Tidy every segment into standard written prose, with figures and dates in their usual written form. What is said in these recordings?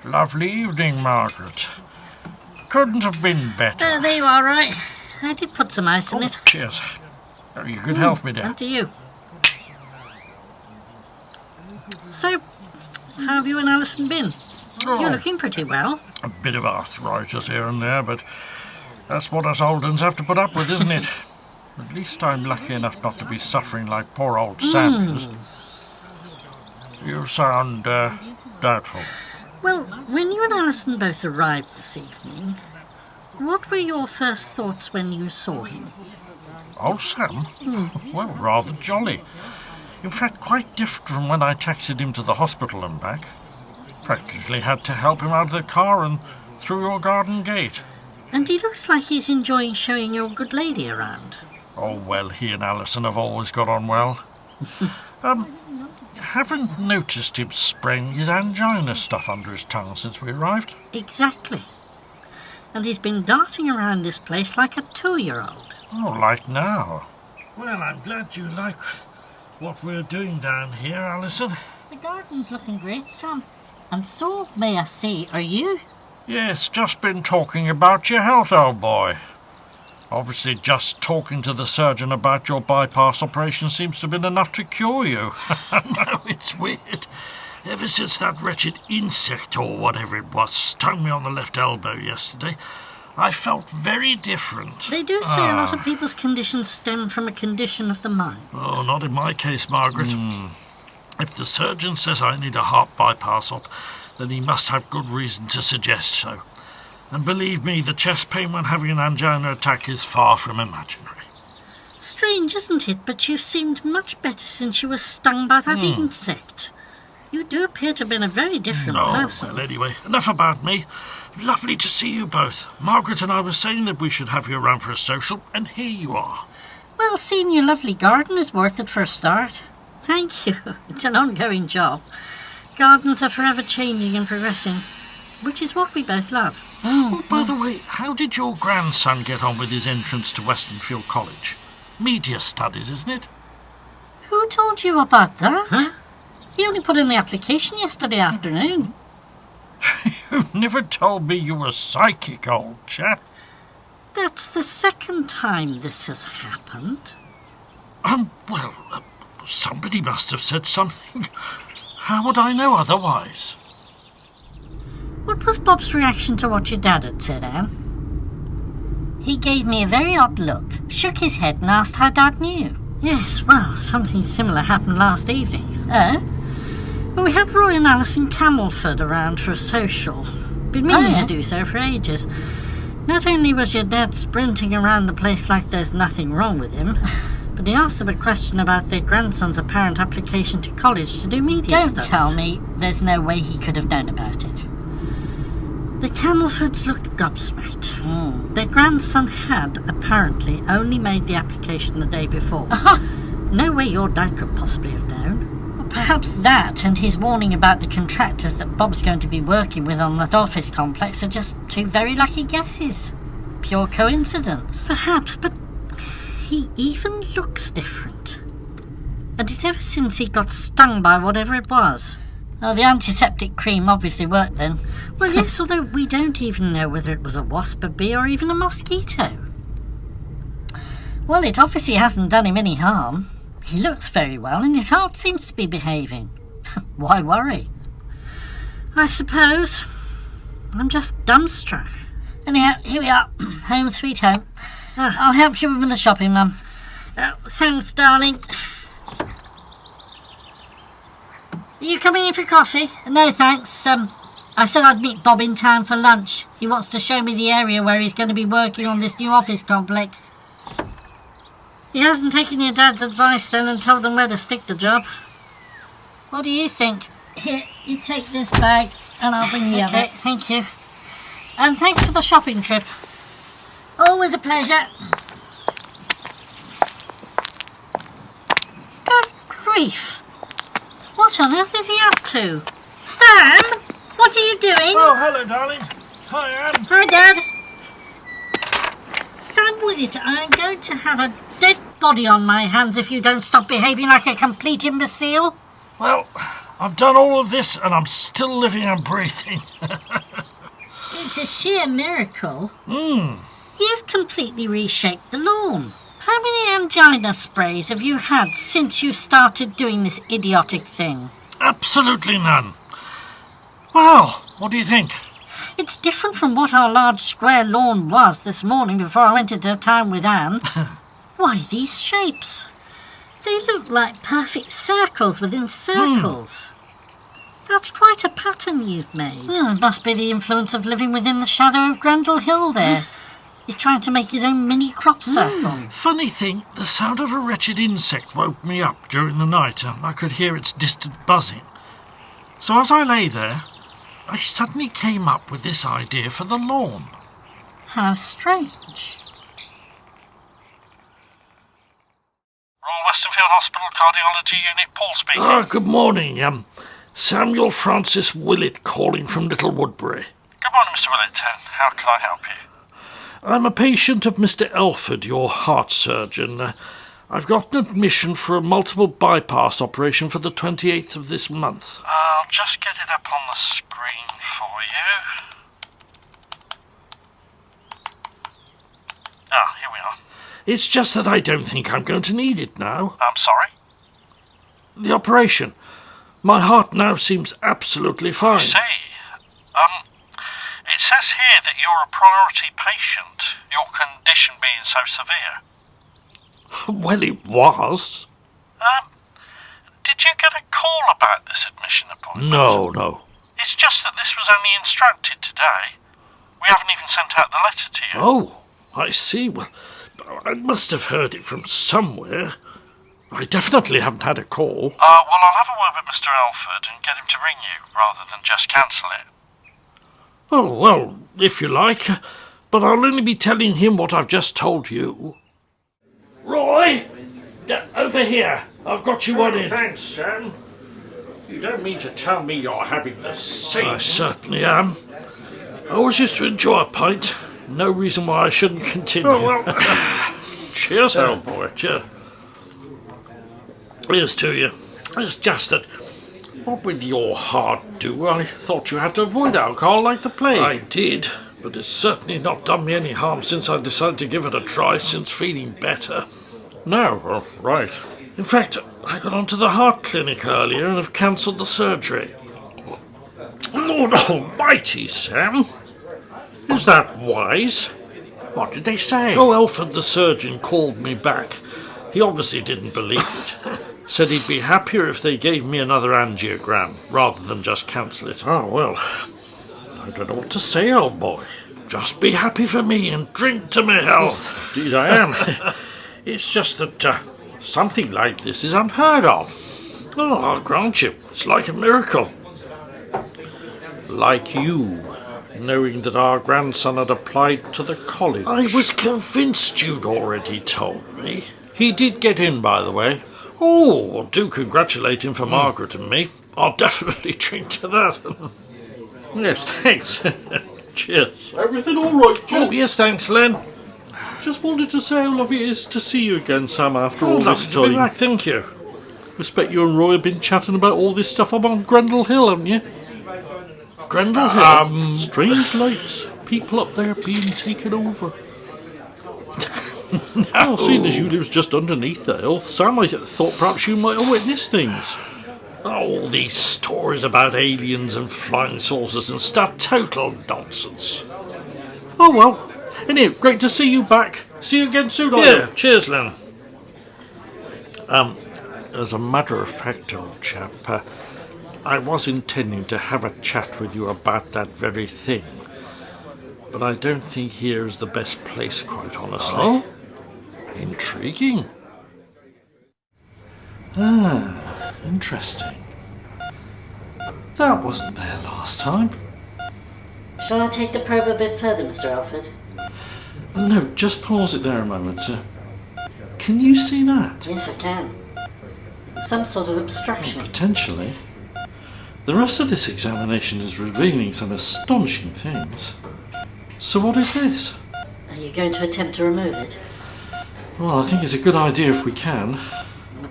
Lovely evening, Margaret. Couldn't have been better. There you are, right. I did put some ice in it. Cheers. You could help me, dear. And to you. So, how have you and Alison been? You're looking pretty well. A bit of arthritis here and there, but that's what us old uns have to put up with, isn't it? At least I'm lucky enough not to be suffering like poor old Sam is. You sound doubtful. Well, when you and Alison both arrived this evening, what were your first thoughts when you saw him? Old Sam? Well, rather jolly. In fact, quite different from when I taxied him to the hospital and back. Practically had to help him out of the car and through your garden gate. And he looks like he's enjoying showing your good lady around. Oh, well, he and Alison have always got on well. Haven't noticed him spraying his angina stuff under his tongue since we arrived. Exactly. And he's been darting around this place like a 2-year-old. Oh, like now. Well, I'm glad you like what we're doing down here, Alison. The garden's looking great, Sam. And so, may I say, are you? Yes, just been talking about your health, old boy. Obviously, just talking to the surgeon about your bypass operation seems to have been enough to cure you. No, it's weird. Ever since that wretched insect or whatever it was stung me on the left elbow yesterday, I felt very different. They do say a lot of people's conditions stem from a condition of the mind. Oh, not in my case, Margaret. If the surgeon says I need a heart bypass op, then he must have good reason to suggest so. And believe me, the chest pain when having an angina attack is far from imaginary. Strange, isn't it? But you've seemed much better since you were stung by that insect. You do appear to have been a very different person. Well, anyway, enough about me. Lovely to see you both. Margaret and I were saying that we should have you around for a social, and here you are. Well, seeing your lovely garden is worth it for a start. Thank you. It's an ongoing job. Gardens are forever changing and progressing, which is what we both love. Oh, by the way, how did your grandson get on with his entrance to Westernfield College? Media studies, isn't it? Who told you about that? Huh? He only put in the application yesterday afternoon. You never told me you were psychic, old chap. That's the second time this has happened. Somebody must have said something. How would I know otherwise? What was Bob's reaction to what your dad had said, Anne? He gave me a very odd look, shook his head and asked how Dad knew. Yes, well, something similar happened last evening. Oh? Well, we had Roy and Alison Camelford around for a social. Been meaning to do so for ages. Not only was your dad sprinting around the place like there's nothing wrong with him, but he asked them a question about their grandson's apparent application to college to do media studies. Don't tell me there's no way he could have known about it. The Camelfords looked gobsmacked. Their grandson had, apparently, only made the application the day before. No way your dad could possibly have known. Well, perhaps that and his warning about the contractors that Bob's going to be working with on that office complex are just two very lucky guesses. Pure coincidence. Perhaps, but he even looks different. And it's ever since he got stung by whatever it was. Oh, the antiseptic cream obviously worked then. Well, yes, although we don't even know whether it was a wasp, a bee, or even a mosquito. Well, it obviously hasn't done him any harm. He looks very well, and his heart seems to be behaving. Why worry? I suppose. I'm just dumbstruck. Anyhow, here we are. Home sweet home. I'll help you with the shopping, Mum. Thanks, darling. Are you coming in for coffee? No, thanks. I said I'd meet Bob in town for lunch. He wants to show me the area where he's going to be working on this new office complex. He hasn't taken your dad's advice then and told them where to stick the job. What do you think? Here, you take this bag and I'll bring the other. Thank you. And thanks for the shopping trip. Always a pleasure. Good grief. What on earth is he up to? Sam, what are you doing? Oh, hello, darling. Hi, Anne. Hi, Dad. Sam Willett, I'm going to have a dead body on my hands if you don't stop behaving like a complete imbecile. Well, I've done all of this and I'm still living and breathing. It's a sheer miracle. Hmm. You've completely reshaped the lawn. How many angina sprays have you had since you started doing this idiotic thing? Absolutely none. Well, what do you think? It's different from what our large square lawn was this morning before I went into town with Anne. Why, these shapes? They look like perfect circles within circles. That's quite a pattern you've made. It must be the influence of living within the shadow of Grendel Hill there. He's trying to make his own mini crop circle. Funny thing, the sound of a wretched insect woke me up during the night and I could hear its distant buzzing. So as I lay there, I suddenly came up with this idea for the lawn. How strange. Royal Westernfield Hospital Cardiology Unit, Paul speaking. Good morning. Samuel Francis Willett calling from Little Woodbury. Good morning, Mr. Willett. How can I help you? I'm a patient of Mr. Elford, your heart surgeon. I've got an admission for a multiple bypass operation for the 28th of this month. I'll just get it up on the screen for you. Here we are. It's just that I don't think I'm going to need it now. I'm sorry? The operation. My heart now seems absolutely fine. I see. It says here that you're a priority patient, your condition being so severe. Well, it was. Did you get a call about this admission appointment? No. It's just that this was only instructed today. We haven't even sent out the letter to you. Oh, I see. Well, I must have heard it from somewhere. I definitely haven't had a call. Well, I'll have a word with Mr. Elford and get him to ring you, rather than just cancel it. Oh, well, if you like. But I'll only be telling him what I've just told you. Roy! Over here. I've got you one in. Thanks, Sam. You don't mean to tell me you're having the same... I certainly am. I was just to enjoy a pint. No reason why I shouldn't continue. Oh, well... Cheers, old boy. Cheers. Here's to you. It's just that... What with your heart, do? I thought you had to avoid alcohol like the plague. I did, but it's certainly not done me any harm since I decided to give it a try since feeling better. No, right. In fact, I got onto the heart clinic earlier and have cancelled the surgery. Lord almighty, Sam. Is that wise? What did they say? Oh, Elford, the surgeon, called me back. He obviously didn't believe it. Said he'd be happier if they gave me another angiogram, rather than just cancel it. Oh, well, I don't know what to say, old boy. Just be happy for me and drink to my health. Indeed I am. It's just that something like this is unheard of. Oh, I'll grant you, it's like a miracle. Like you, knowing that our grandson had applied to the college. I was convinced you'd already told me. He did get in, by the way. Oh, well, do congratulate him for Margaret and me. I'll definitely drink to that. Yes, thanks. Cheers. Everything all right, Jim? Oh, yes, thanks, Len. Just wanted to say how lovely it is to see you again, Sam, after all this To be time. back, thank you. Respect you and Roy have been chatting about all this stuff up on Grendel Hill, haven't you? Grendel Hill? Strange lights. People up there being taken over. No. Well, seeing as you live just underneath the hill, Sam, I thought perhaps you might have witnessed things. All these stories about aliens and flying saucers and stuff, total nonsense. Oh, well. Anyway, great to see you back. See you again soon, Yeah, cheers, Len. As a matter of fact, old chap, I was intending to have a chat with you about that very thing. But I don't think here is the best place, quite honestly. Oh? Intriguing. Interesting. That wasn't there last time. Shall I take the probe a bit further, Mr. Alford? No, just pause it there a moment, sir. Can you see that? Yes, I can. Some sort of obstruction. Potentially. The rest of this examination is revealing some astonishing things. So what is this? Are you going to attempt to remove it? Well, I think it's a good idea if we can.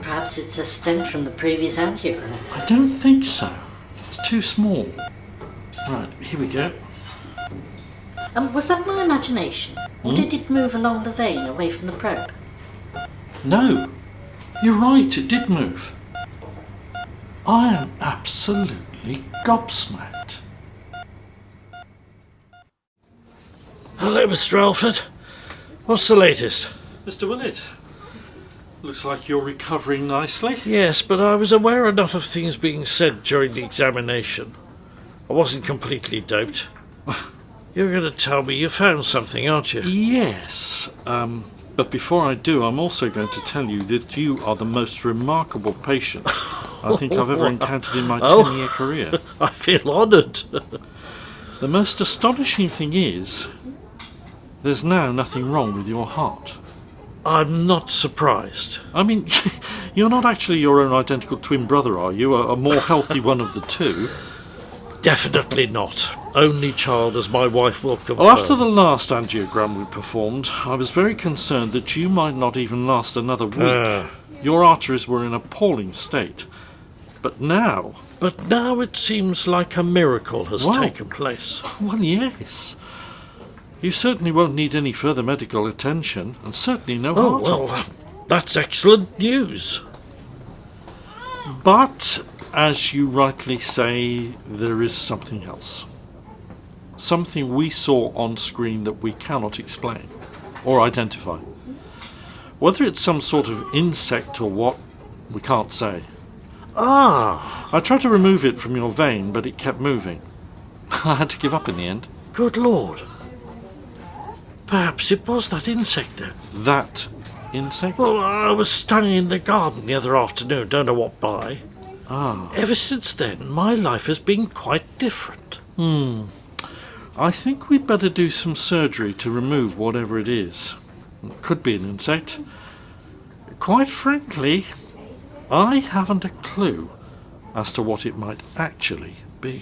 Perhaps Perhaps it's a stent from the previous angiogram. I don't think so. It's too small. Right, here we go. Was that my imagination? Or did it move along the vein away from the probe? No, you're right, it did move. I am absolutely gobsmacked. Hello, Mr. Alford. What's the latest? Mr. Willett, looks like you're recovering nicely. Yes, but I was aware enough of things being said during the examination. I wasn't completely doped. You're going to tell me you found something, aren't you? Yes, but before I do, I'm also going to tell you that you are the most remarkable patient I think I've ever encountered in my 10-year career. I feel honoured. The most astonishing thing is, there's now nothing wrong with your heart. I'm not surprised. I mean, you're not actually your own identical twin brother, are you? A more healthy one of the two? Definitely not. Only child, as my wife will confirm. Well, after the last angiogram we performed, I was very concerned that you might not even last another week. Your arteries were in an appalling state. But now... But now it seems like a miracle has taken place. Well, yes. You certainly won't need any further medical attention, and certainly no heart. Well, that's excellent news. But, as you rightly say, there is something else. Something we saw on screen that we cannot explain or identify. Whether it's some sort of insect or what, we can't say. I tried to remove it from your vein, but it kept moving. I had to give up in the end. Good Lord. Perhaps it was that insect then. That insect? Well, I was standing in the garden the other afternoon, don't know what by. Ever since then, my life has been quite different. I think we'd better do some surgery to remove whatever it is. It could be an insect. Quite frankly, I haven't a clue as to what it might actually be.